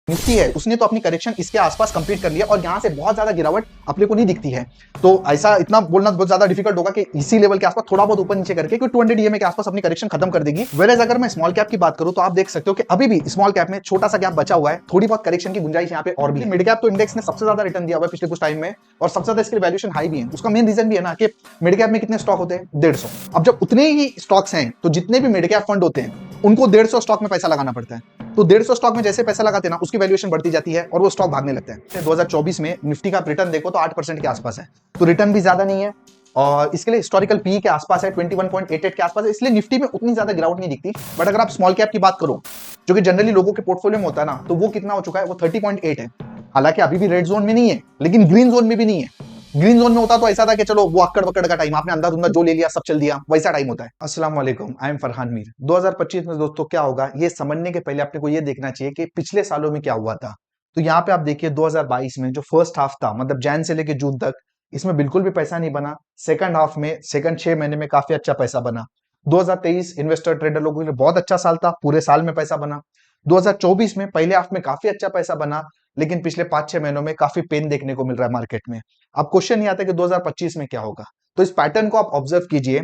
Nifty है उसने तो अपनी करेक्शन इसके आसपास कंप्लीट कर लिया और यहां से बहुत ज्यादा गिरावट अपने को नहीं दिखती है। तो ऐसा इतना बोलना बहुत ज्यादा डिफिकल्ट होगा कि इसी लेवल के आसपास थोड़ा बहुत ऊपर नीचे करके 200 ईएमए के आसपास अपनी करेक्शन खत्म कर देगी। वेरेज अगर मैं स्मॉल कैप की बात करूं तो आप देख सकते हो कि अभी भी स्मॉल कैप में छोटा सा गैप बचा हुआ है, थोड़ी बहुत करेक्शन की गुंजाइश यहाँ पे और भी है। मिड कैप तो इंडेक्स ने सबसे ज्यादा रिटर्न दिया हुआ है पिछले कुछ टाइम में और सबसे ज्यादा इसकी वैल्यूएशन हाई भी है। उसका मेन रीजन भी है ना कि मिड कैप में कितने स्टॉक होते हैं, 150। अब जब उतने ही स्टॉक्स हैं तो जितने भी मिड कैप फंड होते हैं उनको 150 स्टॉक में पैसा लगाना पड़ता है। तो 150 स्टॉक में जैसे पैसा लगाते हैं ना उसकी वैल्यूएशन बढ़ती जाती है और वो स्टॉक भागने लगते हैं। 2024 में निफ्टी का रिटर्न देखो तो 8% के आसपास है, तो रिटर्न भी ज्यादा नहीं है और इसके लिए हिस्टोरिकल पी के आसपास है, 21.88 के आसपास है, इसलिए निफ्टी में उतनी ज्यादा गिरावट नहीं दिखती। बट अगर आप स्मॉल कैप की बात करो जो कि जनरली लोगों के पोर्टफोलियो में होता है ना, तो वो कितना हो चुका है, वो 30.8 है। हालांकि अभी भी रेड जोन में नहीं है लेकिन ग्रीन जोन में भी नहीं है। ग्रीन जोन में होता तो ऐसा था कि चलो वो अक्कड़ बकड़ का टाइम, आपने अंधाधुंधा जो ले लिया सब चल दिया, वैसा टाइम होता है। अस्सलाम वालेकुम, आई एम फरहान मीर। 2025 में दोस्तों क्या होगा ये समझने के पहले आपने को ये देखना चाहिए कि पिछले सालों में क्या हुआ था। तो यहाँ पे आप देखिए 2022 में जो फर्स्ट हाफ था, मतलब जैन से लेके जून तक, इसमें बिल्कुल भी पैसा नहीं बना। सेकंड हाफ में, सेकंड 6 महीने में काफी अच्छा पैसा बना। 2023 इन्वेस्टर ट्रेडर लोगों के लिए बहुत अच्छा साल था, पूरे साल में पैसा बना। 2024 में पहले हाफ में काफी अच्छा पैसा बना, लेकिन पिछले 5-6 महीनों में काफी पेन देखने को मिल रहा है मार्केट में। अब क्वेश्चन ये आता है कि 2025 में क्या होगा। तो इस पैटर्न को आप ऑब्जर्व कीजिए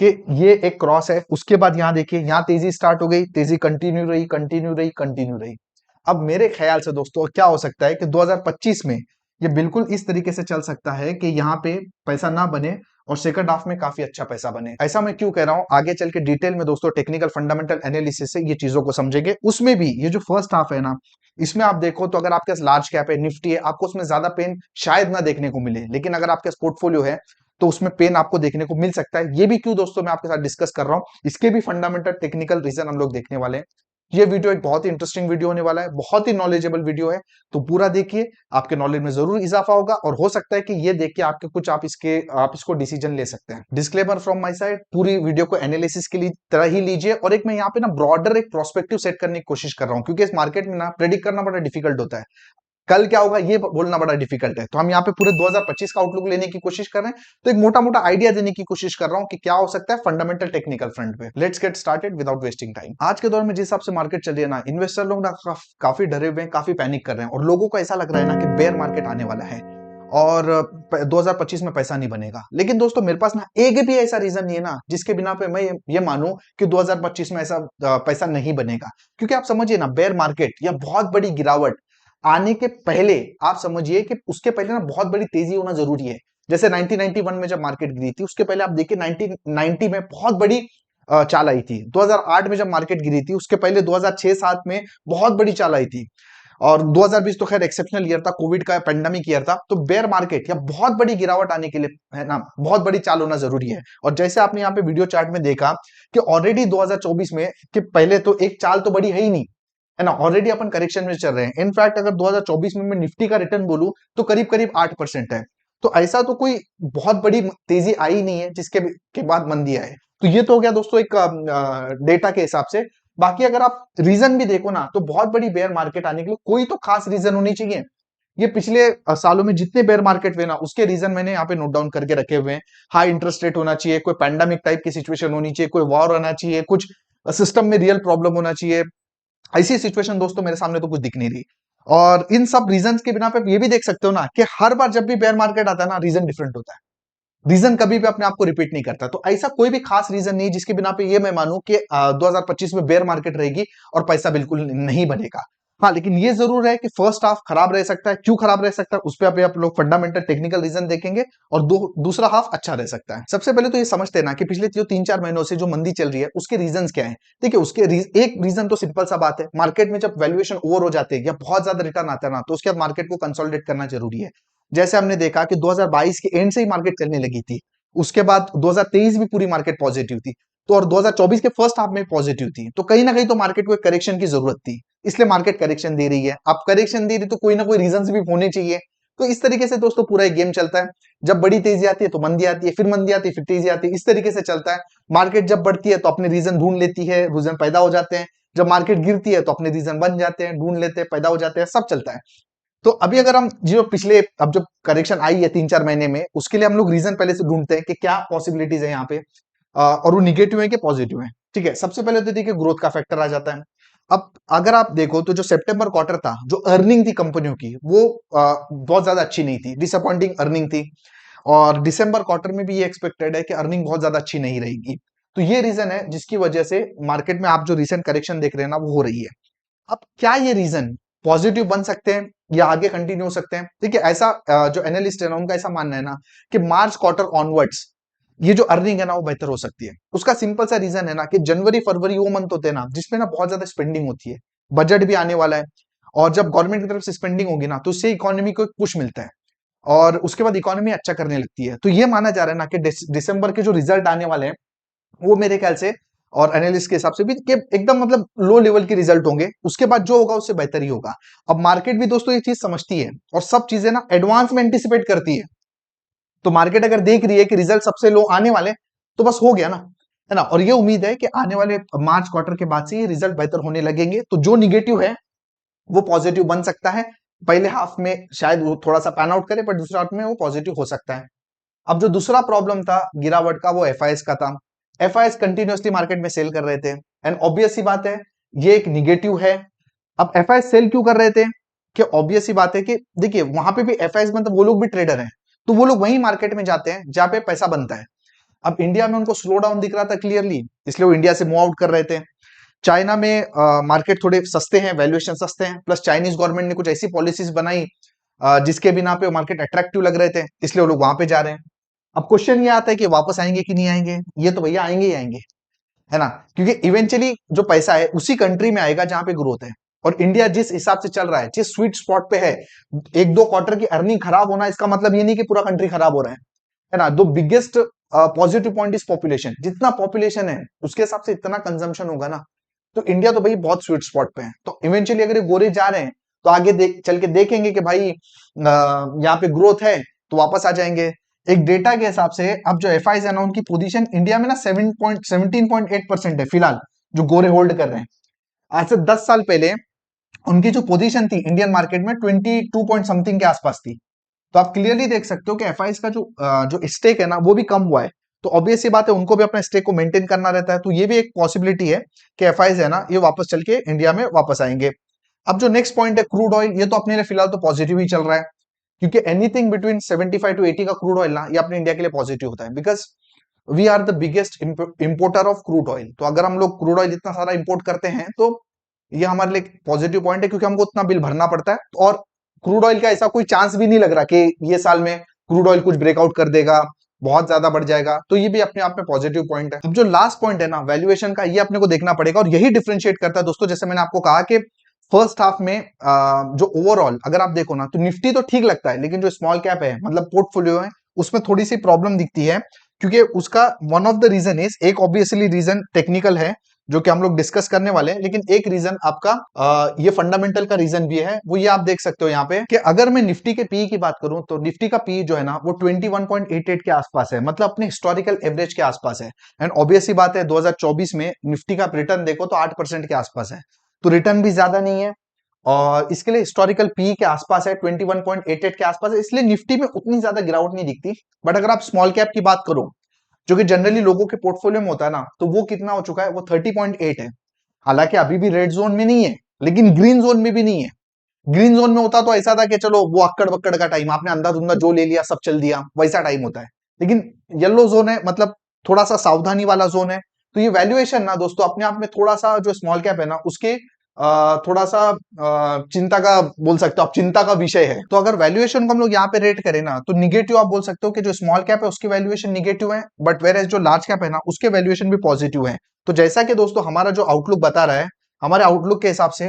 कि ये एक क्रॉस है, उसके बाद यहां देखिए यहां तेजी स्टार्ट हो गई, तेजी कंटिन्यू रही, कंटिन्यू रही, कंटिन्यू रही। अब मेरे ख्याल से दोस्तों क्या हो सकता है कि 2025 में ये बिल्कुल इस तरीके से चल सकता है कि यहाँ पे पैसा ना बने और सेकंड हाफ में काफी अच्छा पैसा बने। ऐसा मैं क्यों कह रहा हूं, आगे चल के डिटेल में दोस्तों टेक्निकल फंडामेंटल एनालिसिस से ये चीजों को समझेंगे। उसमें भी ये जो फर्स्ट हाफ है ना, इसमें आप देखो तो अगर आपके पास लार्ज कैप है, निफ्टी है, आपको उसमें ज्यादा पेन शायद ना देखने को मिले, लेकिन अगर आपके पास पोर्टफोलियो है तो उसमें पेन आपको देखने को मिल सकता है। ये भी क्यों दोस्तों मैं आपके साथ डिस्कस कर रहा हूं, इसके भी फंडामेंटल टेक्निकल रीजन हम लोग देखने वाले हैं। ये वीडियो एक बहुत ही इंटरेस्टिंग वीडियो होने वाला है, बहुत ही नॉलेजेबल वीडियो है, तो पूरा देखिए, आपके नॉलेज में जरूर इजाफा होगा और हो सकता है कि ये देख के आपके कुछ आप इसको डिसीजन ले सकते हैं। डिस्क्लेमर फ्रॉम माय साइड, पूरी वीडियो को एनालिसिस के लिए तरह ही लीजिए और एक मैं यहाँ पे ना ब्रॉडर एक प्रोस्पेक्टिव सेट करने की कोशिश कर रहा हूँ, क्योंकि इस मार्केट में ना प्रेडिक्ट करना बड़ा डिफिकल्ट होता है, कल क्या होगा ये बोलना बड़ा डिफिकल्ट है। तो हम यहाँ पे पूरे 2025 का आउटलुक लेने की कोशिश कर रहे हैं, तो एक मोटा मोटा आइडिया देने की कोशिश कर रहा हूं कि क्या हो सकता है फंडामेंटल टेक्निकल फ्रंट पे। Let's get started without wasting time. आज के दौर में जिस हिसाब से मार्केट चल रही है ना, इन्वेस्टर लोग ना काफी डरे हुए हैं, काफी पैनिक कर रहे हैं और लोगों को ऐसा लग रहा है ना कि बेयर मार्केट आने वाला है और 2025 में पैसा नहीं बनेगा। लेकिन दोस्तों मेरे पास ना एक भी ऐसा रीजन नहीं है ना जिसके बिना पे मैं ये मानूं कि 2025 में ऐसा पैसा नहीं बनेगा। क्योंकि आप समझिए ना, बेयर मार्केट या बहुत बड़ी गिरावट आने के पहले आप समझिए कि उसके पहले ना बहुत बड़ी तेजी होना जरूरी है। जैसे 1991 में जब मार्केट गिरी थी, उसके पहले आप देखिए 1990 में बहुत बड़ी चाल आई थी। 2008 में जब मार्केट गिरी थी, उसके पहले 2006-7 में बहुत बड़ी चाल आई थी और 2020 तो खैर एक्सेप्शनल ईयर था, कोविड का पेंडेमिक ईयर था। तो बेयर मार्केट या बहुत बड़ी गिरावट आने के लिए है ना, बहुत बड़ी चाल होना जरूरी है। और जैसे आपने यहाँ पे वीडियो चार्ट में देखा कि ऑलरेडी 2024 में कि पहले तो एक चाल तो बड़ी है ही नहीं, है ना, ऑलरेडी अपन करेक्शन में चल रहे हैं। इनफैक्ट अगर 2024 में मैं निफ्टी का रिटर्न बोलूं तो करीब करीब 8% है। तो ऐसा तो कोई बहुत बड़ी तेजी आई नहीं है जिसके के बाद मंदी आए। तो ये तो हो गया दोस्तों एक डेटा के हिसाब से। बाकी अगर आप रीजन भी देखो ना, तो बहुत बड़ी बेयर मार्केट आने के लिए कोई तो खास रीजन होनी चाहिए। ये पिछले सालों में जितने बेयर मार्केट हुए ना, उसके रीजन मैंने यहाँ पे नोट डाउन करके रखे हुए हैं। हाई इंटरेस्ट रेट होना चाहिए, कोई पैंडेमिक टाइप की सिचुएशन होनी चाहिए, कोई वॉर होना चाहिए, कुछ सिस्टम में रियल प्रॉब्लम होना चाहिए। ऐसी सिचुएशन दोस्तों मेरे सामने तो कुछ दिख नहीं रही। और इन सब रीजंस के बिना पे ये भी देख सकते हो ना कि हर बार जब भी बेयर मार्केट आता है ना, रीजन डिफरेंट होता है, रीजन कभी भी अपने आप को रिपीट नहीं करता। तो ऐसा कोई भी खास रीजन नहीं जिसके बिना पे ये मैं मानूं कि 2025 में बेयर मार्केट रहेगी और पैसा बिल्कुल नहीं बनेगा। हाँ, लेकिन ये जरूर है कि फर्स्ट हाफ खराब रह सकता है। क्यों खराब रह सकता है उस पर आप लोग फंडामेंटल टेक्निकल रीजन देखेंगे और दूसरा हाफ अच्छा रह सकता है। सबसे पहले तो ये समझते हैं ना कि पिछले जो 3-4 महीनों से जो मंदी चल रही है उसके रीजंस क्या है। देखिए एक रीजन तो सिंपल सा बात है, मार्केट में जब वैल्यूएशन ओवर हो जाते हैं या बहुत ज्यादा रिटर्न आता है ना, तो उसके बाद मार्केट को कंसोलिडेट करना जरूरी है। जैसे हमने देखा कि 2022 के एंड से ही मार्केट चलने लगी थी, उसके बाद 2023 भी पूरी मार्केट पॉजिटिव थी, तो और 2024 के फर्स्ट हाफ में पॉजिटिव थी। तो कहीं ना कहीं तो मार्केट को एक करेक्शन की जरूरत थी, इसलिए मार्केट करेक्शन दे रही है। अब करेक्शन दे रही तो कोई ना कोई रीजंस भी होने चाहिए। तो इस तरीके से दोस्तों पूरा एक गेम चलता है। जब बड़ी तेजी आती है तो मंदी आती है, फिर मंदी आती है, फिर तेजी आती है, इस तरीके से चलता है। मार्केट जब बढ़ती है तो अपने रीजन ढूंढ लेती है, रीजन पैदा हो जाते हैं। जब मार्केट गिरती है तो अपने रीजन बन जाते हैं, ढूंढ लेते हैं, पैदा हो जाते हैं, सब चलता है। तो अभी अगर हम जो पिछले अब जो करेक्शन आई है 3-4 महीने में, उसके लिए हम लोग रीजन पहले से ढूंढते हैं कि क्या पॉसिबिलिटीज है यहाँ पे और वो निगेटिव है कि पॉजिटिव है। ठीक है, सबसे पहले तो देखिए ग्रोथ का फैक्टर आ जाता है। अब अगर आप देखो तो जो सितंबर क्वार्टर था, जो अर्निंग थी कंपनियों की, वो बहुत ज्यादा अच्छी नहीं थी, डिसअपॉइंटिंग अर्निंग थी। और दिसंबर क्वार्टर में भी ये एक्सपेक्टेड है कि अर्निंग बहुत ज्यादा अच्छी नहीं रहेगी। तो ये रीजन है जिसकी वजह से मार्केट में आप जो रिसेंट करेक्शन देख रहे हैं ना, वो हो रही है। अब क्या ये रीजन पॉजिटिव बन सकते हैं या आगे कंटिन्यू हो सकते हैं? देखिए ऐसा जो एनालिस्ट है ना, उनका ऐसा मानना है ना कि मार्च क्वार्टर ऑनवर्ड्स ये जो अर्निंग है ना, वो बेहतर हो सकती है। उसका सिंपल सा रीजन है ना कि जनवरी फरवरी वो मंथ होते हैं ना जिसमें ना बहुत ज्यादा स्पेंडिंग होती है, बजट भी आने वाला है। और जब गवर्नमेंट की तरफ से स्पेंडिंग होगी ना, तो उससे इकोनॉमी को एक पुश मिलता है और उसके बाद इकोनॉमी अच्छा करने लगती है। तो ये माना जा रहा है ना कि दिसंबर के जो रिजल्ट आने वाले हैं, वो मेरे ख्याल से और एनालिस्ट के हिसाब से भी कि एकदम मतलब लो लेवल के रिजल्ट होंगे। उसके बाद जो होगा उससे बेहतर ही होगा। अब मार्केट भी दोस्तों ये चीज समझती है और सब चीजें ना एडवांस में एंटिसिपेट करती है। तो मार्केट अगर देख रही है कि रिजल्ट सबसे लो आने वाले, तो बस हो गया ना, है ना। और ये उम्मीद है कि आने वाले मार्च क्वार्टर के बाद से ये रिजल्ट बेहतर होने लगेंगे, तो जो निगेटिव है वो पॉजिटिव बन सकता है। पहले हाफ में शायद वो थोड़ा सा पैन आउट करे, पर दूसरे हाफ में वो पॉजिटिव हो सकता है। अब जो दूसरा प्रॉब्लम था गिरावट का, वो एफआईएस का था। एफआईएस कंटिन्यूअसली मार्केट में सेल कर रहे थे, एंड ऑब्वियस सी बात है ये एक निगेटिव है। अब एफआईएस सेल क्यों कर रहे थे? कि ऑब्वियस सी बात है कि देखिए वहां पे भी एफआईएस मतलब वो लोग भी ट्रेडर हैं, तो वो लोग वही मार्केट में जाते हैं जहां पे पैसा बनता है। अब इंडिया में उनको स्लो डाउन दिख रहा था क्लियरली, इसलिए वो इंडिया से मूव आउट कर रहे थे। चाइना में मार्केट थोड़े सस्ते हैं, वैल्यूएशन सस्ते हैं, प्लस चाइनीज गवर्नमेंट ने कुछ ऐसी पॉलिसीज बनाई जिसके बिना पे मार्केट अट्रैक्टिव लग रहे थे, इसलिए वो लोग वहां पे जा रहे हैं। अब क्वेश्चन ये आता है कि वापस आएंगे कि नहीं आएंगे? ये तो भैया आएंगे ही आएंगे, है ना। क्योंकि इवेंचुअली जो पैसा है उसी कंट्री में आएगा जहां पे ग्रोथ है। और इंडिया जिस हिसाब से चल रहा है, जिस स्वीट स्पॉट पे है, एक दो क्वार्टर की अर्निंग खराब होना इसका मतलब ये नहीं कि पूरा कंट्री खराब हो रहा है ना। दो biggest positive point is population. जितना पॉपुलेशन है उसके हिसाब से इतना कंजम्पशन होगा ना। तो इंडिया तो भाई बहुत स्वीट स्पॉट पे है। तो इवेंचुअली अगर ये गोरे जा रहे हैं, तो आगे चल के देखेंगे कि भाई यहाँ पे ग्रोथ है, तो वापस आ जाएंगे। एक डेटा के हिसाब से अब जो एफ है ना, उनकी पोजीशन इंडिया में ना 17.8% है फिलहाल, जो गोरे होल्ड कर रहे हैं। आज से 10 साल पहले उनकी जो पोजीशन थी इंडियन मार्केट में 22 पॉइंट समथिंग के आसपास थी। तो आप क्लियरली देख सकते हो कि एफ का जो स्टेक है ना, वो भी कम हुआ है। तो ऑब्वियस सी बात है उनको भी अपना स्टेक को मेंटेन करना रहता है। तो ये भी एक पॉसिबिलिटी है कि एफ है ना, ये वापस चल के इंडिया में वापस आएंगे। अब जो नेक्स्ट पॉइंट है क्रूड ऑयल, ये तो अपने लिए फिलहाल तो पॉजिटिव ही चल रहा है, क्योंकि एनीथिंग बिटवीन 75 टू 80 का क्रूड ऑयल ना, ये अपने इंडिया के लिए पॉजिटिव होता है, because we are the biggest importer of crude oil. तो अगर हम लोग क्रूड ऑयल इतना सारा इंपोर्ट करते हैं, तो ये हमारे लिए पॉजिटिव पॉइंट है, क्योंकि हमको उतना बिल भरना पड़ता है। और क्रूड ऑयल का ऐसा कोई चांस भी नहीं लग रहा कि ये साल में क्रूड ऑयल कुछ ब्रेकआउट कर देगा, बहुत ज्यादा बढ़ जाएगा। तो ये भी अपने आप में पॉजिटिव पॉइंट है। अब जो लास्ट पॉइंट है ना वैल्यूएशन का, ये अपने को देखना पड़ेगा, और यही डिफरेंशिएट करता है दोस्तों। जैसे मैंने आपको कहा कि फर्स्ट हाफ में जो ओवरऑल अगर आप देखो ना, तो निफ्टी तो ठीक लगता है, लेकिन जो स्मॉल कैप है मतलब पोर्टफोलियो है, उसमें थोड़ी सी प्रॉब्लम दिखती है। क्योंकि उसका one of the reason is, एक ऑब्वियसली रीजन टेक्निकल है जो कि हम लोग डिस्कस करने वाले हैं, लेकिन एक रीजन आपका ये फंडामेंटल का रीजन भी है। वो ये आप देख सकते हो यहाँ पे कि अगर मैं निफ्टी के पी की बात करूं, तो निफ्टी का पी जो है ना, वो 21.88 के आसपास है, मतलब अपने हिस्टोरिकल एवरेज के आसपास है। एंड ऑब्वियस सी बात है 2024 में निफ्टी का रिटर्न देखो तो 8% के आसपास है, तो रिटर्न भी ज्यादा नहीं है। और इसके लिए हिस्टोरिकल पी के आसपास है, 21.88 के आसपास है, इसलिए निफ्टी में उतनी ज्यादा गिरावट नहीं दिखती। बट अगर आप स्मॉल कैप की बात करो, जो कि जनरली लोगों के पोर्टफोलियो में होता है ना, तो वो कितना हो चुका है? वो 30.8 है। हालांकि अभी भी रेड जोन में नहीं है, लेकिन ग्रीन जोन में भी नहीं है। ग्रीन जोन में होता तो ऐसा था कि चलो वो अक्कड़ बक्कड़ का टाइम, आपने अंधाधुंधा जो ले लिया सब चल दिया, वैसा टाइम होता है। लेकिन येलो जोन है, मतलब थोड़ा सा सावधानी वाला जोन है। तो ये वैल्यूएशन ना दोस्तों अपने आप में थोड़ा सा, जो स्मॉल कैप है ना, उसके थोड़ा सा चिंता का बोल सकते हो आप, चिंता का विषय है। तो अगर वैल्यूएशन को हम लोग यहाँ पे रेट करें ना, तो निगेटिव आप बोल सकते हो कि जो स्मॉल कैप है उसकी वैल्यूएशन निगेटिव है, बट वेयर एज जो लार्ज कैप है ना, उसके वैल्यूएशन भी पॉजिटिव है। तो जैसा कि दोस्तों हमारा जो आउटलुक बता रहा है, हमारे आउटलुक के हिसाब से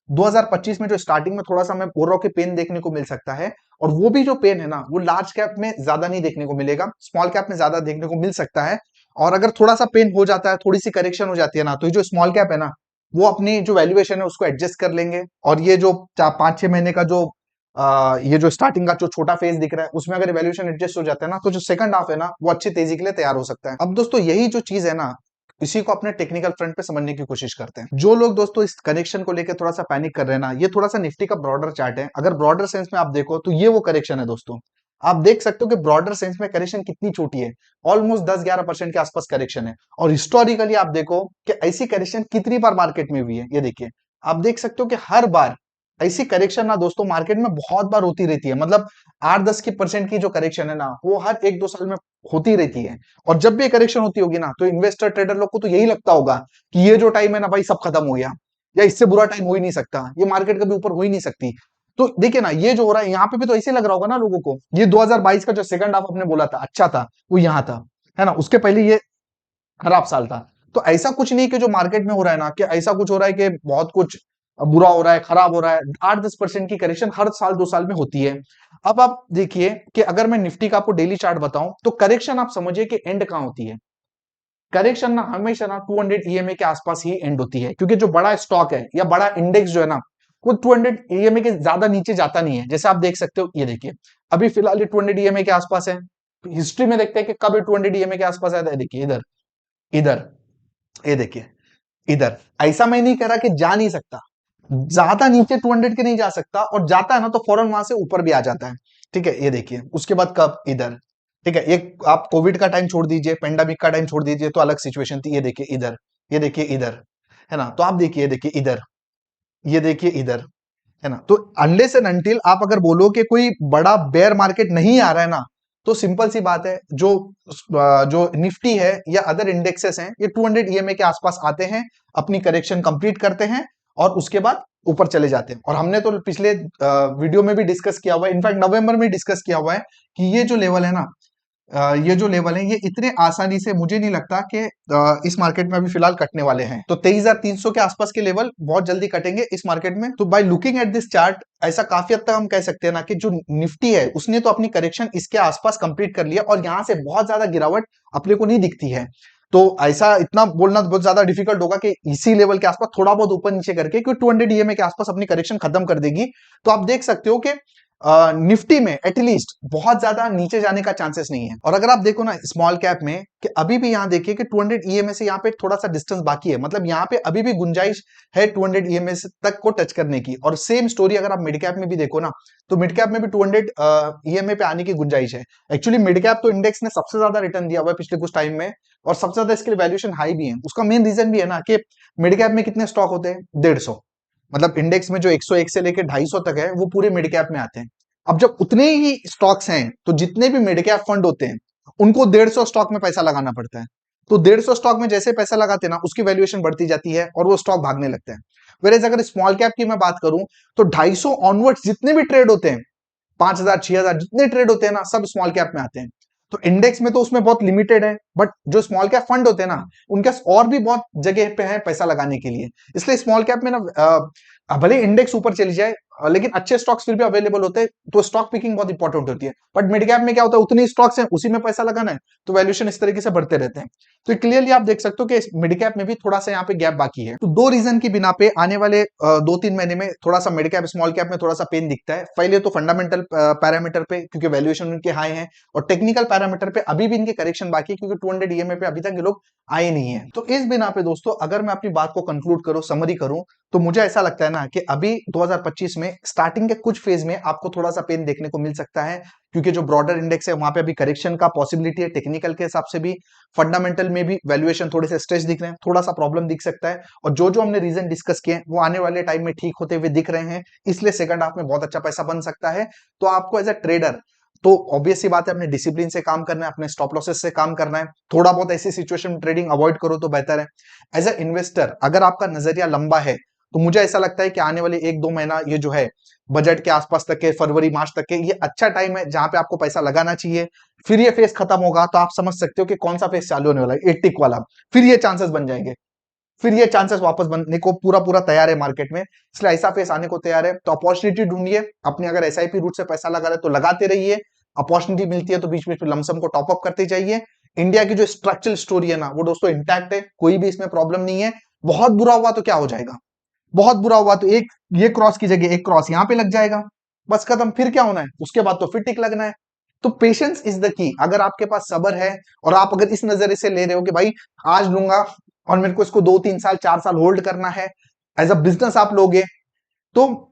2025 में जो स्टार्टिंग में थोड़ा सा मैं बोल रहा हूँ कि पेन देखने को मिल सकता है, और वो भी जो पेन है ना, वो लार्ज कैप में ज्यादा नहीं देखने को मिलेगा, स्मॉल कैप में ज्यादा देखने को मिल सकता है। और अगर थोड़ा सा पेन हो जाता है, थोड़ी सी करेक्शन हो जाती है ना, तो ये जो स्मॉल कैप है ना, वो अपनी जो वैल्यूएशन है उसको एडजस्ट कर लेंगे। और ये जो 5-6 महीने का जो ये जो स्टार्टिंग का जो छोटा फेज दिख रहा है, उसमें अगर वैल्यूएशन एडजस्ट हो जाता है ना, तो जो सेकंड हाफ है ना, वो अच्छी तेजी के लिए तैयार हो सकता है। अब दोस्तों यही जो चीज है ना, इसी को अपने टेक्निकल फ्रंट पे समझने की कोशिश करते हैं। जो लोग दोस्तों इस करेक्शन को लेकर थोड़ा सा पैनिक कर रहे हैं ना, ये थोड़ा सा निफ्टी का ब्रॉडर चार्ट है। अगर ब्रॉडर सेंस में आप देखो, तो ये वो करेक्शन है दोस्तों। आप देख सकते हो कि ब्रॉडर सेंस में करेक्शन कितनी छोटी है, ऑलमोस्ट 10-11% के आसपास करेक्शन है। और हिस्टोरिकली आप देखो कि ऐसी करेक्शन कितनी बार मार्केट में हुई है, ये देखिए आप देख सकते हो कि हर बार ऐसी करेक्शन ना दोस्तों मार्केट में बहुत बार होती रहती है। मतलब 8-10% की जो करेक्शन है ना वो हर 1-2 साल में होती रहती है। और जब भी करेक्शन होती होगी ना तो इन्वेस्टर ट्रेडर लोग को तो यही लगता होगा कि ये जो टाइम है ना भाई सब खत्म हो गया, या इससे बुरा टाइम हो ही नहीं सकता, ये मार्केट कभी ऊपर हो ही नहीं सकती। तो देखिए ना ये जो हो रहा है यहाँ पे भी तो ऐसे लग रहा होगा ना लोगों को। ये 2022 का जो सेकंड हाफ आपने बोला था अच्छा था, वो यहाँ था, है ना। उसके पहले ये खराब साल था। तो ऐसा कुछ नहीं कि जो मार्केट में हो रहा है ना कि ऐसा कुछ हो रहा है कि बहुत कुछ बुरा हो रहा है, खराब हो रहा है। 8-10% की करेक्शन हर साल 2 साल में होती है। अब आप देखिए कि अगर मैं निफ्टी का आपको डेली चार्ट बताऊं तो करेक्शन आप समझिए कि एंड कहां होती है। करेक्शन ना हमेशा ना 200 ईएमए के आसपास ही एंड होती है, क्योंकि जो बड़ा स्टॉक है या बड़ा इंडेक्स जो है ना वो 200 ईएमए के ज्यादा नीचे जाता नहीं है। जैसे आप देख सकते हो, ये देखिए अभी फिलहाल ये 200 ईएमए के आसपास है। हिस्ट्री में देखते हैं कि कब ये 200 ईएमए के आसपास आया था। देखिए इधर, इधर, ये देखिए इधर। ऐसा मैं नहीं कह रहा कि जा नहीं सकता, ज्यादा नीचे 200 के नहीं जा सकता, और जाता है ना तो फौरन वहां से ऊपर भी आ जाता है। ठीक है, ये देखिए उसके बाद कब, इधर। ठीक है, एक आप कोविड का टाइम छोड़ दीजिए, पेंडेमिक का टाइम छोड़ दीजिए तो अलग सिचुएशन थी। ये देखिए इधर, ये देखिए इधर, है ना। तो आप देखिए, देखिए इधर, ये देखिए इधर, है ना। तो अनलेस एंड अनटिल आप अगर बोलो कि कोई बड़ा बेयर मार्केट नहीं आ रहा है ना, तो सिंपल सी बात है, जो निफ्टी है या अदर इंडेक्सेस हैं ये 200 ईएमए के आसपास आते हैं, अपनी करेक्शन कंप्लीट करते हैं और उसके बाद ऊपर चले जाते हैं। और हमने तो पिछले वीडियो में भी डिस्कस किया हुआ है, इनफैक्ट नवंबर में डिस्कस किया हुआ है कि ये जो लेवल है ना, ये जो लेवल है ये इतने आसानी से मुझे नहीं लगता कि इस मार्केट में अभी फिलहाल कटने वाले हैं। तो 23,300 के आसपास के लेवल बहुत जल्दी कटेंगे इस मार्केट में। तो by looking at this chart ऐसा काफी हद तक हम कह सकते हैं ना कि जो निफ्टी है उसने तो अपनी करेक्शन इसके आसपास कंप्लीट कर लिया, और यहाँ से बहुत ज्यादा गिरावट अपने को नहीं दिखती है। तो ऐसा इतना बोलना बहुत ज्यादा डिफिकल्ट होगा कि इसी लेवल के आसपास थोड़ा बहुत ऊपर नीचे करके क्योंकि 200 ईएमए के आसपास अपनी करेक्शन खत्म कर देगी। तो आप देख सकते हो कि निफ्टी में एटलीस्ट बहुत ज्यादा नीचे जाने का चांसेस नहीं है। और अगर आप देखो ना स्मॉल कैप में कि अभी भी यहाँ देखिए कि 200 ईएमए से यहाँ पे थोड़ा सा डिस्टेंस बाकी है, मतलब यहाँ पे अभी भी गुंजाइश है 200 ईएमए तक को टच करने की। और सेम स्टोरी अगर आप मिड कैप में भी देखो ना तो मिड कैप में भी 200 ईएमए पे आने की गुंजाइश है। एक्चुअली मिड कैप तो इंडेक्स ने सबसे ज्यादा रिटर्न दिया हुआ है पिछले कुछ टाइम में, और सबसे ज्यादा इसके वैल्यूएशन हाई भी है। उसका मेन रीजन भी है ना कि मिड कैप में कितने स्टॉक होते हैं, 150। मतलब इंडेक्स में जो 101 से लेकर 250 तक है वो पूरे मिड कैप में आते हैं। अब जब उतने ही स्टॉक्स हैं तो जितने भी मिड कैप फंड होते हैं उनको 150 स्टॉक में पैसा लगाना पड़ता है। तो 150 स्टॉक में जैसे पैसा लगाते हैं ना उसकी वैल्यूएशन बढ़ती जाती है और वो स्टॉक भागने लगते हैं। वेरेज अगर स्मॉल कैप की मैं बात करूं तो 250 ऑनवर्ड्स जितने भी ट्रेड होते हैं, 5,000 6,000 जितने ट्रेड होते हैं ना सब स्मॉल कैप में आते हैं। तो इंडेक्स में तो उसमें बहुत लिमिटेड है, बट जो स्मॉल कैप फंड होते हैं ना उनके और भी बहुत जगह पे है पैसा लगाने के लिए। इसलिए स्मॉल कैप में ना भले इंडेक्स ऊपर चली जाए लेकिन अच्छे स्टॉक्स फिर भी अवेलेबल होते हैं, तो स्टॉक पिकिंग बहुत इंपॉर्टेंट होती है। बट मिड कैप में क्या होता है, उतने स्टॉक्स हैं उसी में पैसा लगाना है, तो वैल्यूएशन इस तरीके से बढ़ते रहते हैं। तो क्लियरली आप देख सकते हो कि मिड कैप में भी थोड़ा सा यहाँ पे गैप बाकी है। तो दो रीजन की बिना पे आने वाले 2-3 महीने में थोड़ा सा मिड कैप स्मॉल कैप में थोड़ा सा पेन दिखता है। पहले तो फंडामेंटल पैरामीटर पे क्योंकि वैल्यूएशन उनके हाई है, और टेक्निकल पैरामीटर पे अभी भी इनके करेक्शन बाकी है क्योंकि 200 ईएमए पे अभी तक ये लोग आए नहीं है। तो इस बिना पे दोस्तों अगर मैं अपनी बात को कंक्लूड करूं, समरी करूं, तो मुझे ऐसा लगता है ना कि अभी 2025 में स्टार्टिंग के कुछ फेज में आपको थोड़ा सा पेन देखने को मिल सकता है, क्योंकि जो ब्रॉडर इंडेक्स है वहां पे अभी करेक्शन का पॉसिबिलिटी है। टेक्निकल के हिसाब से भी, फंडामेंटल में भी वैल्यूएशन थोड़े से स्ट्रेच दिख रहे हैं, थोड़ा सा प्रॉब्लम दिख सकता है। और जो जो हमने रीजन डिस्कस किए वो आने वाले टाइम में ठीक होते हुए दिख रहे हैं, इसलिए सेकंड हाफ में बहुत अच्छा पैसा बन सकता है। तो आपको एज अ ट्रेडर तो ऑब्वियस सी बात है अपने डिसिप्लिन से काम करना है, अपने स्टॉप लॉसेस से काम करना है। थोड़ा बहुत ऐसी सिचुएशन में ट्रेडिंग अवॉइड करो तो बेहतर है। एज अ इन्वेस्टर अगर आपका नजरिया लंबा है तो मुझे ऐसा लगता है कि आने वाले 1-2 महीना ये जो है बजट के आसपास तक के, फरवरी मार्च तक के, ये अच्छा टाइम है जहां पे आपको पैसा लगाना चाहिए। फिर ये फेस खत्म होगा तो आप समझ सकते हो कि कौन सा फेस चालू होने वाला है, एक टिक वाला। फिर ये चांसेस बन जाएंगे, फिर ये चांसेस वापस बनने को पूरा पूरा तैयार है मार्केट में। इसलिए ऐसा फेस आने को तैयार है, तो अपॉर्चुनिटी ढूंढिए अपनी। अगर एसआईपी रूट से पैसा लगा रहे तो लगाते रहिए, अपॉर्चुनिटी मिलती है तो बीच बीच में लमसम को टॉप अप करते जाइए। इंडिया की जो स्ट्रक्चरल स्टोरी है ना वो दोस्तों इंटैक्ट है, कोई भी इसमें प्रॉब्लम नहीं है। बहुत बुरा हुआ तो क्या हो जाएगा, बहुत बुरा हुआ तो एक ये क्रॉस की जगह एक क्रॉस यहां पे लग जाएगा, बस खत्म। फिर क्या होना है, उसके बाद तो फिर टिक लगना है। तो पेशेंस इज द की। अगर आपके पास सब्र है और आप अगर इस नजरिए से ले रहे हो कि भाई आज लूंगा और मेरे को इसको 2-3 साल 4 साल होल्ड करना है, एज अ बिजनेस आप लोगे, तो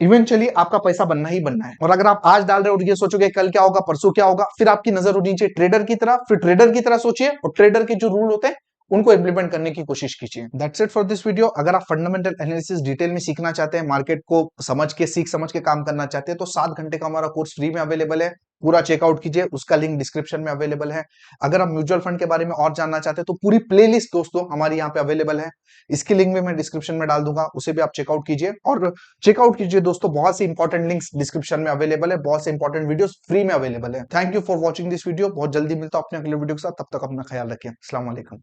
इवेंचुअली आपका पैसा बनना ही बनना है। और अगर आप आज डाल रहे हो और ये सोचोगे कल क्या होगा, परसों क्या होगा, फिर आपकी नजर होनी चाहिए ट्रेडर की तरह। फिर ट्रेडर की तरह सोचिए और ट्रेडर के जो रूल होते हैं उनको इम्प्लीमेंट करने की कोशिश कीजिए। That's it for this video. अगर आप फंडामेंटल एनालिसिस डिटेल में सीखना चाहते हैं, मार्केट को सीख समझ के काम करना चाहते हैं, तो 7 घंटे का हमारा कोर्स फ्री में अवेलेबल है, पूरा चेकआउट कीजिए, उसका लिंक डिस्क्रिप्शन में अवेलेबल है। अगर आप म्यूचुअल फंड के बारे में और जानना चाहते हैं तो पूरी प्लेलिस्ट दोस्तों हमारी यहाँ पे अवेलेबल है, इसकी लिंक भी मैं डिस्क्रिप्शन में डाल दूंगा, उसे भी आप चेकआउट कीजिए। और चेकआउट कीजिए दोस्तों, बहुत से इंपॉर्टेंट लिंक्स डिस्क्रिप्शन में अवेलेबल है, बहुत से इंपॉर्टेंट वीडियोस फ्री में अवेलेबल है। Thank you for watching this video. बहुत जल्दी मिलता हूं अपने अगले वीडियो के साथ, तब तक अपना ख्याल रखें। अस्सलाम वालेकुम।